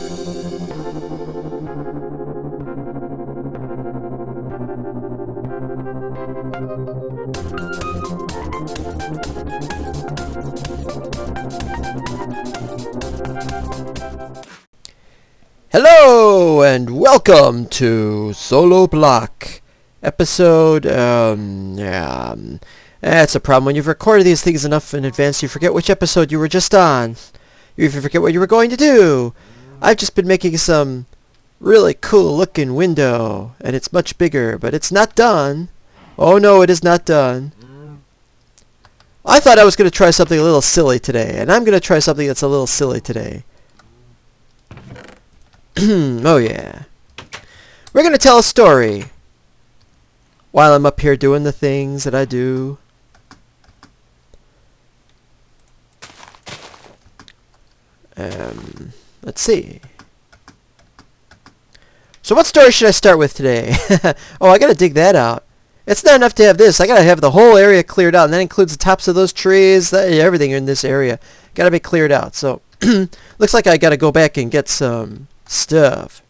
Hello and welcome to Solo Block episode. That's a problem when you've recorded these things enough in advance. You forget which episode you were just on. You even forget what you were going to do. I've just been making some really cool looking window, and it's much bigger, but it's not done. Oh no, it is not done. I thought I was going to try something a little silly today, and I'm going to try something that's a little silly today. Oh yeah. We're going to tell a story while I'm up here doing the things that I do. Let's see. So what story should I start with today? Oh, I got to dig that out. It's not enough to have this. I got to have the whole area cleared out, and that includes the tops of those trees, everything in this area. Got to be cleared out. So looks like I got to go back and get some stuff.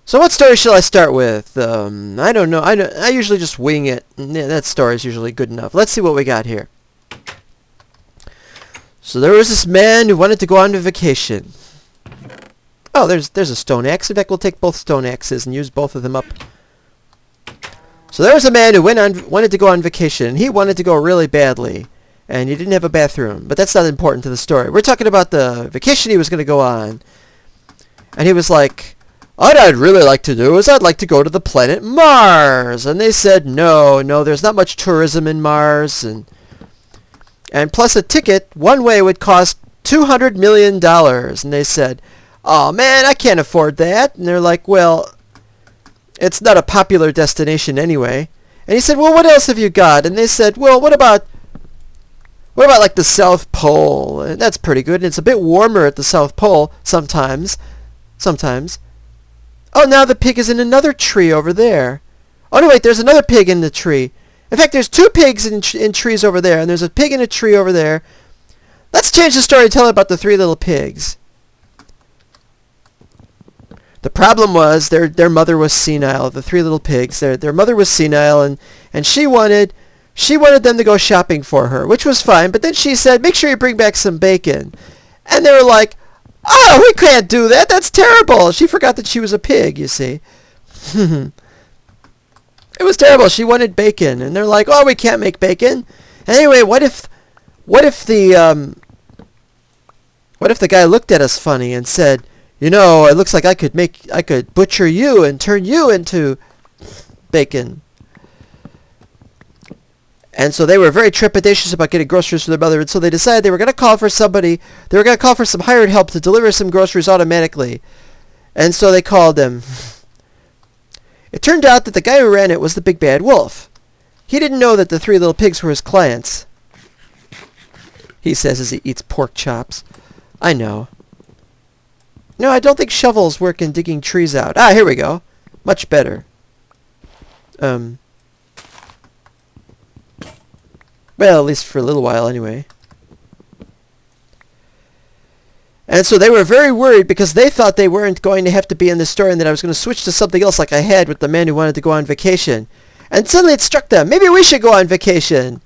So what story shall I start with? I don't know. I usually just wing it. Yeah, that story is usually good enough. Let's see what we got here. So there was this man who wanted to go on a vacation. Oh, there's a stone axe. In fact, we'll take both stone axes and use both of them up. So there was a man who wanted to go on vacation, and he wanted to go really badly, and he didn't have a bathroom. But that's not important to the story. We're talking about the vacation he was going to go on. And he was like, what I'd really like to do is I'd like to go to the planet Mars. And they said, no, there's not much tourism in Mars. And plus a ticket, one way would cost $200 million. And they said, oh man, I can't afford that. And they're like, well, it's not a popular destination anyway. And he said, well, what else have you got? And they said, well, what about like the South Pole? And that's pretty good. And it's a bit warmer at the South Pole sometimes. Oh, now the pig is in another tree over there. Oh, no, wait, there's another pig in the tree. In fact, there's two pigs in trees over there, and there's a pig in a tree over there. Let's change the story and tell about the three little pigs. The problem was their mother was senile, the three little pigs. Their mother was senile, and she wanted them to go shopping for her, which was fine. But then she said, make sure you bring back some bacon. And they were like, oh, we can't do that. That's terrible. She forgot that she was a pig, you see. It was terrible. She wanted bacon. And they're like, oh, we can't make bacon. Anyway, what if the guy looked at us funny and said, you know, it looks like I could butcher you and turn you into bacon. And so they were very trepidatious about getting groceries for their mother, and so they decided they were going to call for somebody. They were going to call for some hired help to deliver some groceries automatically. And so they called him. It turned out that the guy who ran it was the big bad wolf. He didn't know that the three little pigs were his clients. He says as he eats pork chops. I know. No, I don't think shovels work in digging trees out. Ah, here we go. Much better. Well, at least for a little while anyway. And so they were very worried because they thought they weren't going to have to be in this story and that I was going to switch to something else like I had with the man who wanted to go on vacation. And suddenly it struck them, maybe we should go on vacation,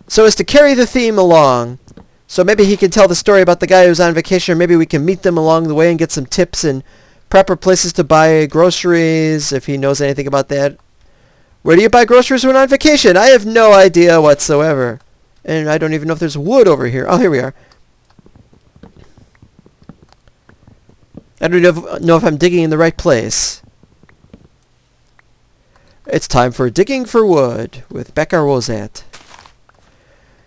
so as to carry the theme along. So maybe he can tell the story about the guy who's on vacation, or maybe we can meet them along the way and get some tips and proper places to buy groceries, if he knows anything about that. Where do you buy groceries when on vacation? I have no idea whatsoever. And I don't even know if there's wood over here. Oh, here we are. I don't know if I'm digging in the right place. It's time for Digging for Wood with Becker Wozat.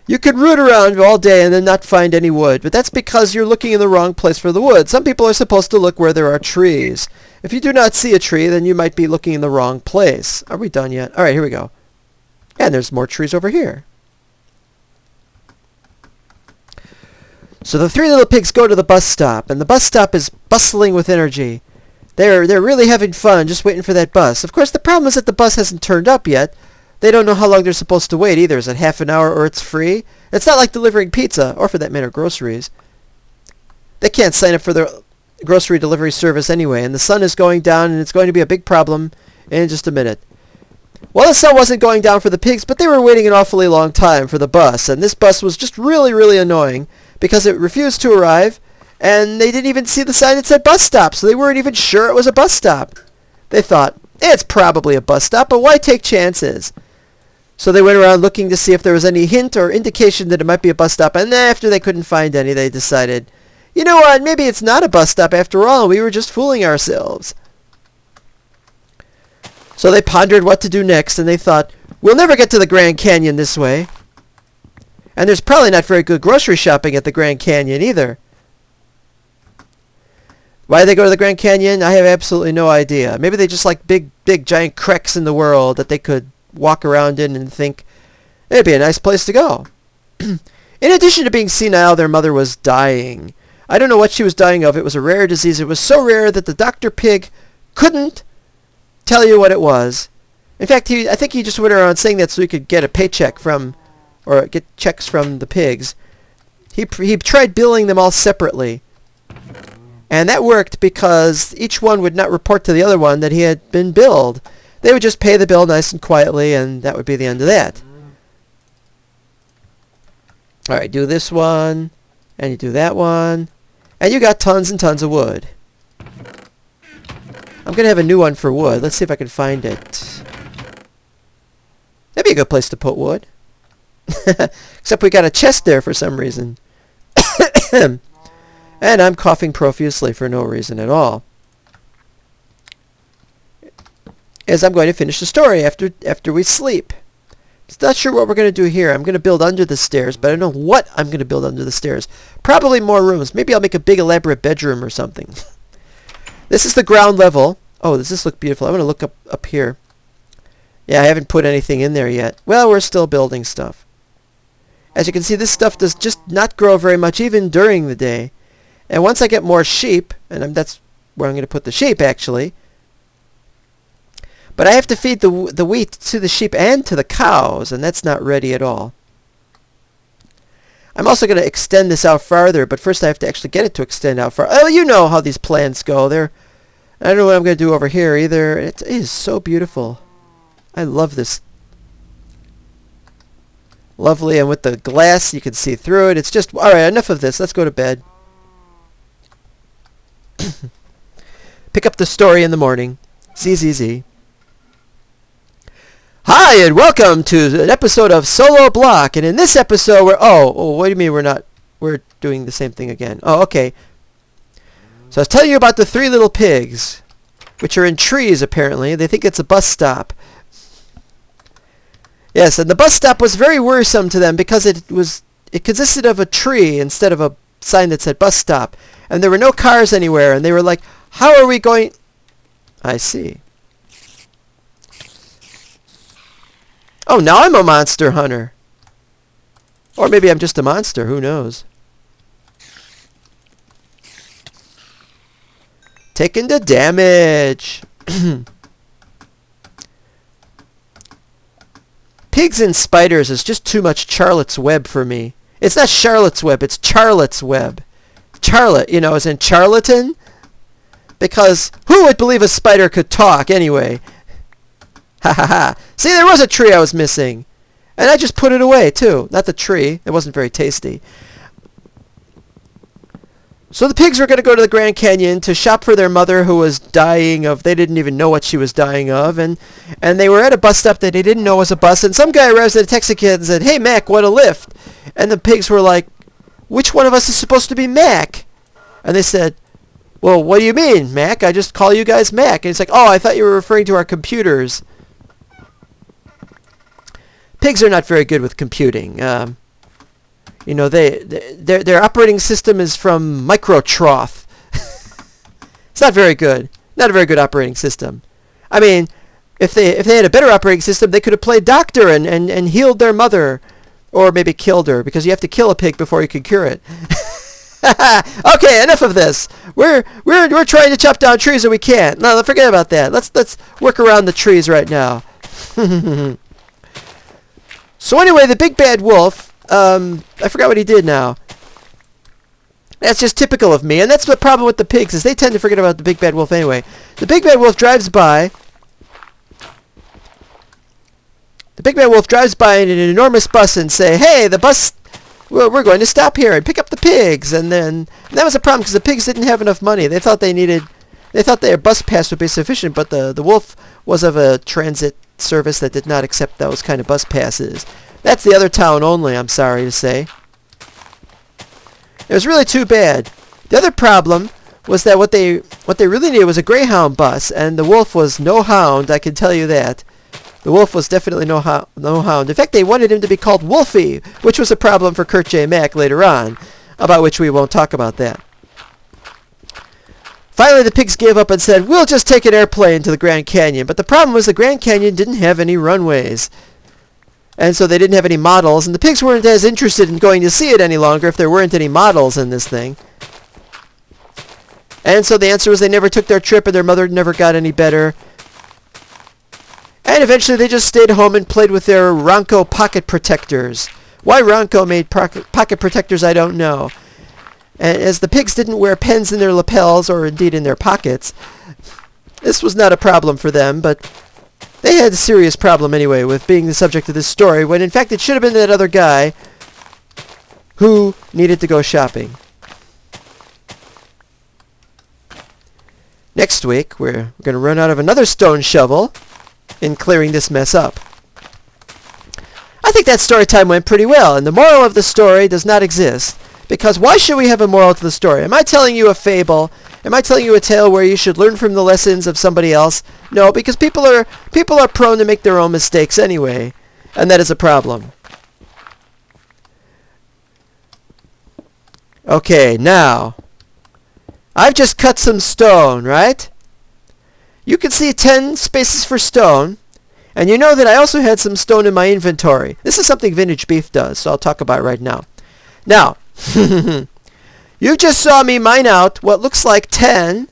You could root around all day and then not find any wood, but that's because you're looking in the wrong place for the wood. Some people are supposed to look where there are trees. If you do not see a tree, then you might be looking in the wrong place. Are we done yet? All right, here we go. And there's more trees over here. So the three little pigs go to the bus stop, and the bus stop is bustling with energy. They're really having fun just waiting for that bus. Of course, the problem is that the bus hasn't turned up yet. They don't know how long they're supposed to wait either. Is it half an hour or it's free? It's not like delivering pizza, or for that matter, groceries. They can't sign up for their... grocery delivery service anyway, and the sun is going down, and it's going to be a big problem in just a minute. Well, the sun wasn't going down for the pigs, but they were waiting an awfully long time for the bus, and this bus was just really, really annoying because it refused to arrive, and they didn't even see the sign that said bus stop, so they weren't even sure it was a bus stop. They thought, it's probably a bus stop, but why take chances? So they went around looking to see if there was any hint or indication that it might be a bus stop, and after they couldn't find any, they decided, you know what, maybe it's not a bus stop after all, we were just fooling ourselves. So they pondered what to do next, and they thought, we'll never get to the Grand Canyon this way. And there's probably not very good grocery shopping at the Grand Canyon either. Why did they go to the Grand Canyon? I have absolutely no idea. Maybe they just like big, giant cracks in the world that they could walk around in and think, it'd be a nice place to go. In addition to being senile, their mother was dying. I don't know what she was dying of. It was a rare disease. It was so rare that the Dr. Pig couldn't tell you what it was. In fact, I think he just went around saying that so he could get a paycheck from, or get checks from the pigs. He tried billing them all separately. And that worked because each one would not report to the other one that he had been billed. They would just pay the bill nice and quietly, and that would be the end of that. Alright, do this one, and you do that one, and you got tons and tons of wood. I'm going to have a new one for wood. Let's see if I can find it. That'd be a good place to put wood. Except we got a chest there for some reason. And I'm coughing profusely for no reason at all. As I'm going to finish the story after we sleep. I'm not sure what we're going to do here. I'm going to build under the stairs, but I don't know what I'm going to build under the stairs. Probably more rooms. Maybe I'll make a big elaborate bedroom or something. This is the ground level. Oh, does this look beautiful? I'm going to look up here. Yeah, I haven't put anything in there yet. Well, we're still building stuff. As you can see, this stuff does just not grow very much even during the day. And once I get more sheep, and that's where I'm going to put the sheep actually, but I have to feed the wheat to the sheep and to the cows, and that's not ready at all. I'm also going to extend this out farther, but first I have to actually get it to extend out far. Oh, you know how these plants go. I don't know what I'm going to do over here either. It is so beautiful. I love this. Lovely, and with the glass you can see through it. It's just, alright, enough of this. Let's go to bed. Pick up the story in the morning. ZZZ. Hi, and welcome to an episode of Solo Block. And in this episode, what do you mean we're doing the same thing again? Oh, okay. So I was telling you about the 3 little pigs, which are in trees, apparently. They think it's a bus stop. Yes, and the bus stop was very worrisome to them because it consisted of a tree instead of a sign that said bus stop. And there were no cars anywhere, and they were like, how are we going... I see. Oh, now I'm a monster hunter. Or maybe I'm just a monster, who knows. Taking the damage. Pigs and spiders is just too much Charlotte's Web for me. It's not Charlotte's Web, it's Charlotte's Web. Charlotte, as in charlatan? Because who would believe a spider could talk anyway? Ha ha ha. See, there was a tree I was missing. And I just put it away too. Not the tree. It wasn't very tasty. So the pigs were going to go to the Grand Canyon to shop for their mother who was dying of, they didn't even know what she was dying of. And they were at a bus stop that they didn't know was a bus. And some guy arrives at a taxi cab and said, hey, Mac, what a lift. And the pigs were like, which one of us is supposed to be Mac? And they said, well, what do you mean, Mac? I just call you guys Mac. And it's like, oh, I thought you were referring to our computers. Pigs are not very good with computing. Their operating system is from Microtroth. It's not very good. Not a very good operating system. I mean, if they had a better operating system, they could have played doctor and healed their mother. Or maybe killed her, because you have to kill a pig before you can cure it. Okay, enough of this. We're trying to chop down trees and we can't. No, forget about that. Let's work around the trees right now. So anyway, the big bad wolf, I forgot what he did now. That's just typical of me, and that's the problem with the pigs, is they tend to forget about the big bad wolf anyway. The big bad wolf drives by. The big bad wolf drives by in an enormous bus and say, "Hey, the bus, well, we're going to stop here and pick up the pigs." And that was a problem because the pigs didn't have enough money. They thought their bus pass would be sufficient, but the wolf was of a transit service that did not accept those kind of bus passes. That's the other town only, I'm sorry to say. It was really too bad. The other problem was that what they really needed was a Greyhound bus, and the wolf was no hound, I can tell you that. The wolf was definitely no hound. In fact, they wanted him to be called Wolfie, which was a problem for Kurt J. Mack later on, about which we won't talk about that. Finally, the pigs gave up and said, "We'll just take an airplane to the Grand Canyon." But the problem was the Grand Canyon didn't have any runways. And so they didn't have any models, and the pigs weren't as interested in going to see it any longer if there weren't any models in this thing. And so the answer was they never took their trip, and their mother never got any better. And eventually they just stayed home and played with their Ronco pocket protectors. Why Ronco made pocket protectors, I don't know. And as the pigs didn't wear pens in their lapels, or indeed in their pockets, this was not a problem for them, but they had a serious problem anyway with being the subject of this story, when in fact it should have been that other guy who needed to go shopping. Next week, we're going to run out of another stone shovel in clearing this mess up. I think that story time went pretty well, and the moral of the story does not exist. Because why should we have a moral to the story? Am I telling you a fable? Am I telling you a tale where you should learn from the lessons of somebody else? No, because people are prone to make their own mistakes anyway, and that is a problem. Okay, now, I've just cut some stone, right? You can see 10 spaces for stone, and you know that I also had some stone in my inventory. This is something Vintage Beef does, so I'll talk about it right now. Now, you just saw me mine out what looks like 10.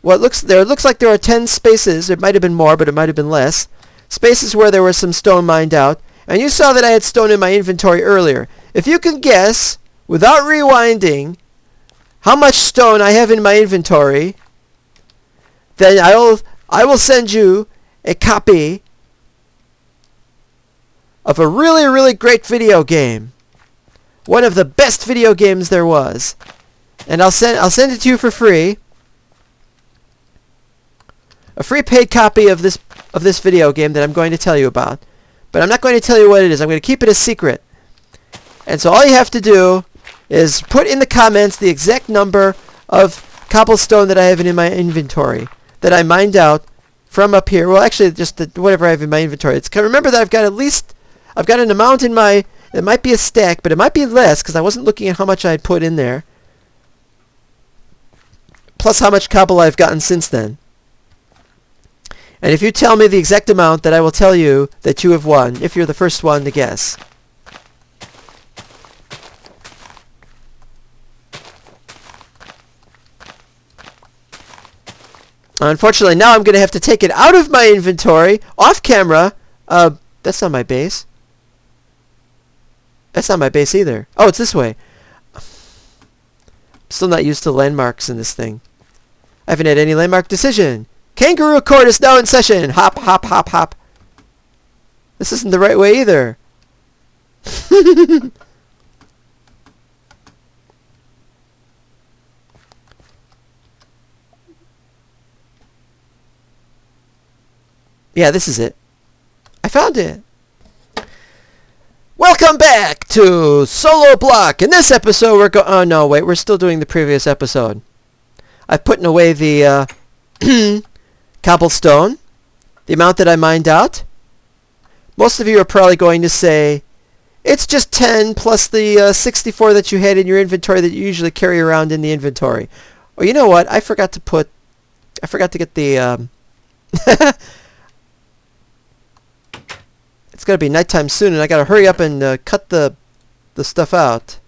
It looks like there are 10 spaces. It might have been more, but it might have been less. Spaces where there was some stone mined out. And you saw that I had stone in my inventory earlier. If you can guess, without rewinding, how much stone I have in my inventory, then I will send you a copy of a really, really great video game. One of the best video games there was. And I'll send it to you for free. A free paid copy of this video game that I'm going to tell you about. But I'm not going to tell you what it is. I'm going to keep it a secret. And so all you have to do is put in the comments the exact number of cobblestone that I have in my inventory that I mined out from up here. Well, actually, just whatever I have in my inventory. Remember that I've got an amount in my. It might be a stack, but it might be less because I wasn't looking at how much I had put in there. Plus how much cobble I've gotten since then. And if you tell me the exact amount, then I will tell you that you have won, if you're the first one to guess. Unfortunately, now I'm going to have to take it out of my inventory, off camera. That's not my base. That's not my base either. Oh, it's this way. I'm still not used to landmarks in this thing. I haven't had any landmark decision. Kangaroo court is now in session. Hop, hop, hop, hop. This isn't the right way either. Yeah, this is it. I found it. Welcome back to Solo Block. In this episode, oh no, wait, we're still doing the previous episode. I've put away the cobblestone, the amount that I mined out. Most of you are probably going to say, it's just 10 plus the 64 that you had in your inventory that you usually carry around in the inventory. Oh, you know what? I forgot to get the... It's going to be nighttime soon, and I got to hurry up and cut the stuff out.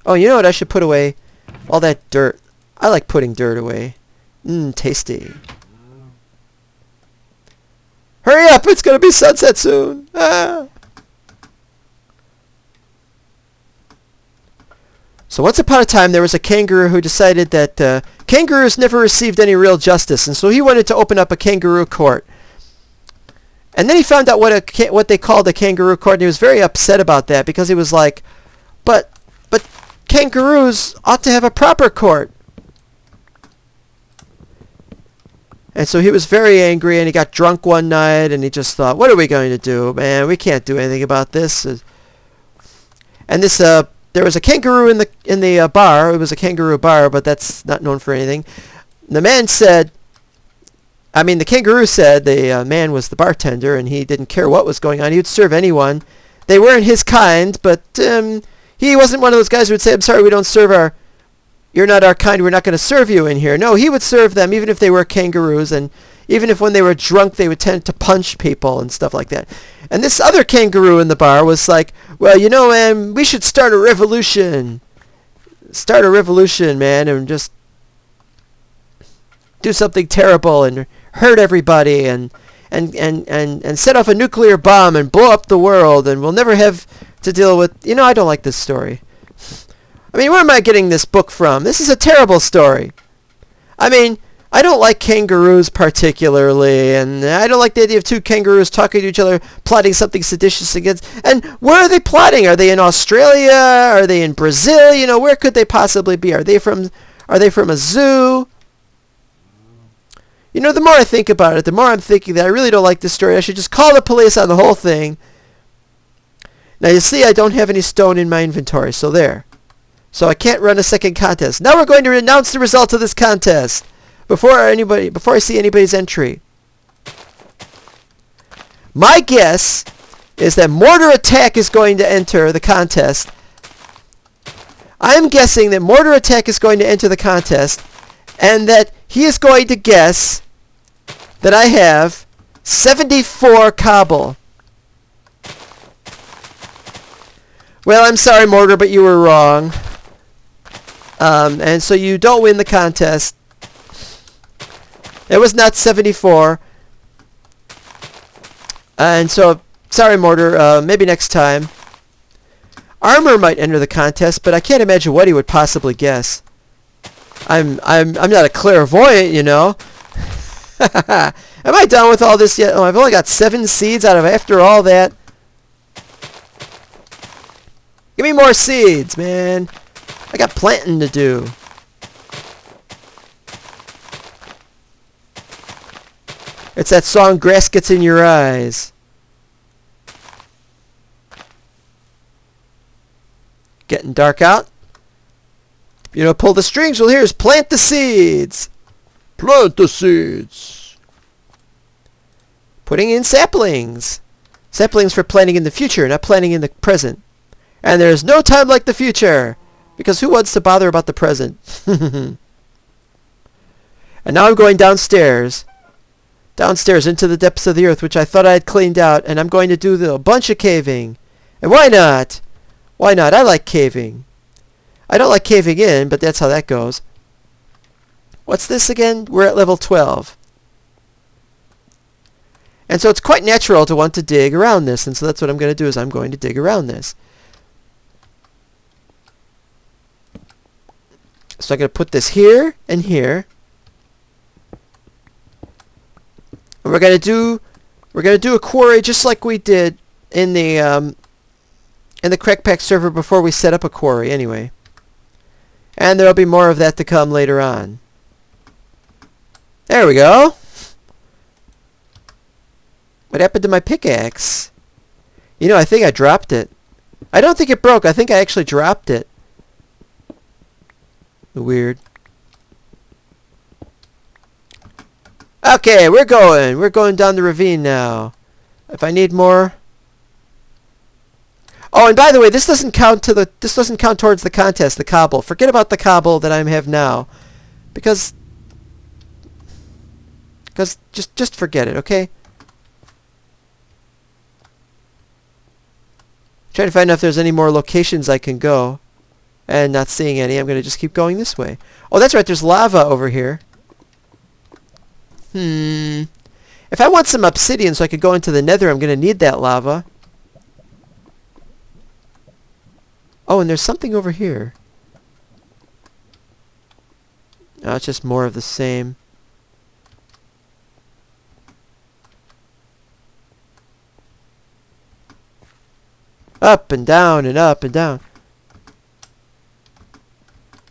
Oh, you know what? I should put away all that dirt. I like putting dirt away. Tasty. Hurry up! It's going to be sunset soon. So So once upon a time, there was a kangaroo who decided that kangaroos never received any real justice, and so he wanted to open up a kangaroo court. And then he found out what they called a kangaroo court, and he was very upset about that because he was like, but kangaroos ought to have a proper court. And so he was very angry, and he got drunk one night, and he just thought, what are we going to do? Man, we can't do anything about this. And this there was a kangaroo in the bar. It was a kangaroo bar, but that's not known for anything. The kangaroo said the man was the bartender, and he didn't care what was going on. He would serve anyone. They weren't his kind, but he wasn't one of those guys who would say, I'm sorry, we don't serve you're not our kind, we're not going to serve you in here. No, he would serve them even if they were kangaroos, and even if when they were drunk they would tend to punch people and stuff like that. And this other kangaroo in the bar was like, well, man, we should start a revolution. Start a revolution, man, and just do something terrible and hurt everybody and set off a nuclear bomb and blow up the world, and we'll never have to deal with... I don't like this story. Where am I getting this book from? This is a terrible story. I don't like kangaroos particularly, and I don't like the idea of two kangaroos talking to each other, plotting something seditious against... And where are they plotting? Are they in Australia? Are they in Brazil? Where could they possibly be? Are they from a zoo? The more I think about it, the more I'm thinking that I really don't like this story. I should just call the police on the whole thing. Now, you see, I don't have any stone in my inventory, so there. So I can't run a second contest. Now we're going to announce the results of this contest before I see anybody's entry. My guess is that Mortar Attack is going to enter the contest. I'm guessing that Mortar Attack is going to enter the contest, and that he is going to guess that I have 74 cobble. Well, I'm sorry, Mortar, but you were wrong. And so you don't win the contest. It was not 74. And so, sorry, Mortar, maybe next time. Armor might enter the contest, but I can't imagine what he would possibly guess. I'm not a clairvoyant, Am I done with all this yet? Oh, I've only got 7 seeds out of after all that. Give me more seeds, man. I got planting to do. It's that song, Grass Gets in Your Eyes. Getting dark out. Pull the strings. Well, here's plant the seeds. Plant the seeds. Putting in saplings. Saplings for planting in the future, not planting in the present. And there's no time like the future. Because who wants to bother about the present? And now I'm going downstairs. Downstairs into the depths of the earth, which I thought I had cleaned out. And I'm going to do a bunch of caving. And why not? Why not? I like caving. I don't like caving in, but that's how that goes. What's this again? We're at level 12. And so it's quite natural to want to dig around this. And so that's what I'm going to do, is I'm going to dig around this. So I'm going to put this here and here. And we're going to do a quarry just like we did in the Crack Pack server before we set up a quarry anyway. And there'll be more of that to come later on. There we go. What happened to my pickaxe? I think I dropped it. I don't think it broke. I think I actually dropped it. Weird. Okay, we're going down the ravine now. If I need more. Oh, and by the way, this doesn't count towards the contest, the cobble. Forget about the cobble that I have now. Because just forget it, okay? Trying to find out if there's any more locations I can go. And not seeing any, I'm going to just keep going this way. Oh, that's right, there's lava over here. If I want some obsidian so I could go into the nether, I'm going to need that lava. Oh, and there's something over here. It's just more of the same. Up and down and up and down.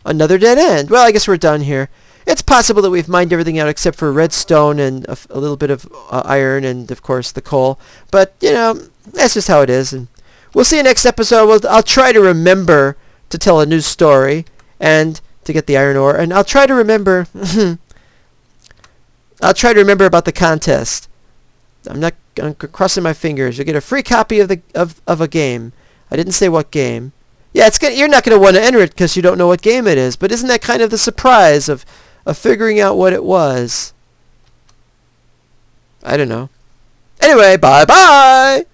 Another dead end. Well, I guess we're done here. It's possible that we've mined everything out except for redstone and a little bit of iron and, of course, the coal. But, you know, that's just how it is. And we'll see you next episode. I'll try to remember to tell a new story and to get the iron ore. And I'll try to remember... I'll try to remember about the contest. I'm crossing my fingers. You'll get a free copy of a game. I didn't say what game. Yeah, you're not going to want to enter it because you don't know what game it is. But isn't that kind of the surprise of figuring out what it was? I don't know. Anyway, bye-bye!